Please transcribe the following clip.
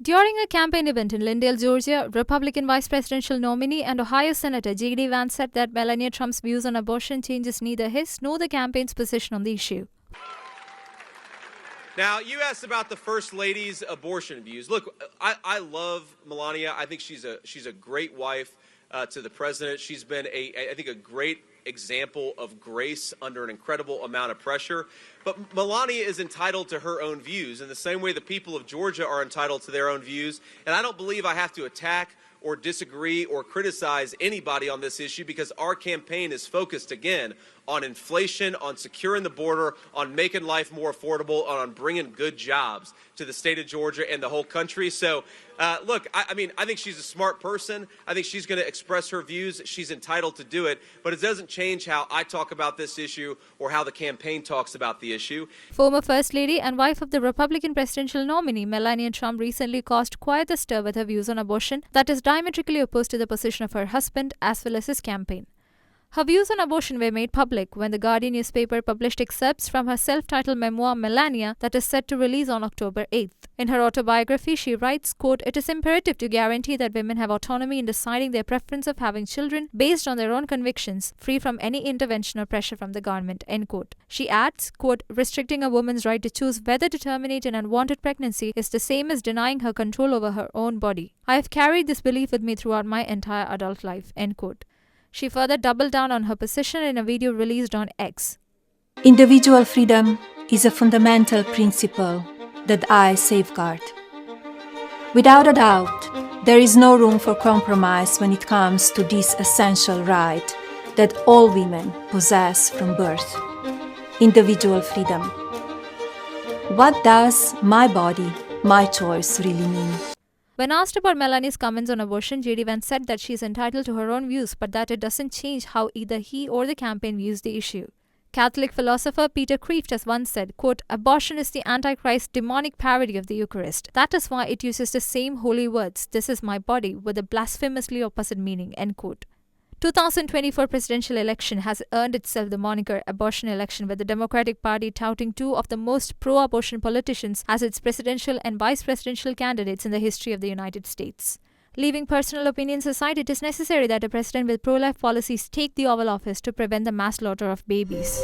During a campaign event in Lindale, Georgia, Republican vice presidential nominee and Ohio Senator J.D. Vance said that Melania Trump's views on abortion changes neither his nor the campaign's position on the issue. Now, you asked about the First Lady's abortion views. Look, I love Melania. I think she's a great wife to the president. She's been, I think, a great example of grace under an incredible amount of pressure. But Melania is entitled to her own views in the same way the people of Georgia are entitled to their own views. And I don't believe I have to attack or disagree or criticize anybody on this issue, because our campaign is focused, again, on inflation, on securing the border, on making life more affordable, and on bringing good jobs to the state of Georgia and the whole country. So, look, I mean, I think she's a smart person. I think she's going to express her views. She's entitled to do it. But it doesn't change how I talk about this issue or how the campaign talks about the issue. Former First Lady and wife of the Republican presidential nominee Melania Trump recently caused quite a stir with her views on abortion that is diametrically opposed to the position of her husband as well as his campaign. Her views on abortion were made public when the Guardian newspaper published excerpts from her self-titled memoir Melania that is set to release on October 8th. In her autobiography, she writes, quote, "It is imperative to guarantee that women have autonomy in deciding their preference of having children based on their own convictions, free from any intervention or pressure from the government," end quote. She adds, quote, "Restricting a woman's right to choose whether to terminate an unwanted pregnancy is the same as denying her control over her own body. I have carried this belief with me throughout my entire adult life," end quote. She further doubled down on her position in a video released on X. Individual freedom is a fundamental principle that I safeguard. Without a doubt, there is no room for compromise when it comes to this essential right that all women possess from birth: individual freedom. What does my body, my choice really mean? When asked about Melania's comments on abortion, J.D. Vance said that she is entitled to her own views, but that it doesn't change how either he or the campaign views the issue. Catholic philosopher Peter Kreeft has once said, quote, "Abortion is the Antichrist's demonic parody of the Eucharist. That is why it uses the same holy words, 'This is my body,' with a blasphemously opposite meaning," end quote. 2024 presidential election has earned itself the moniker abortion election, with the Democratic Party touting two of the most pro-abortion politicians as its presidential and vice presidential candidates in the history of the United States. Leaving personal opinions aside, it is necessary that a president with pro-life policies take the Oval Office to prevent the mass slaughter of babies.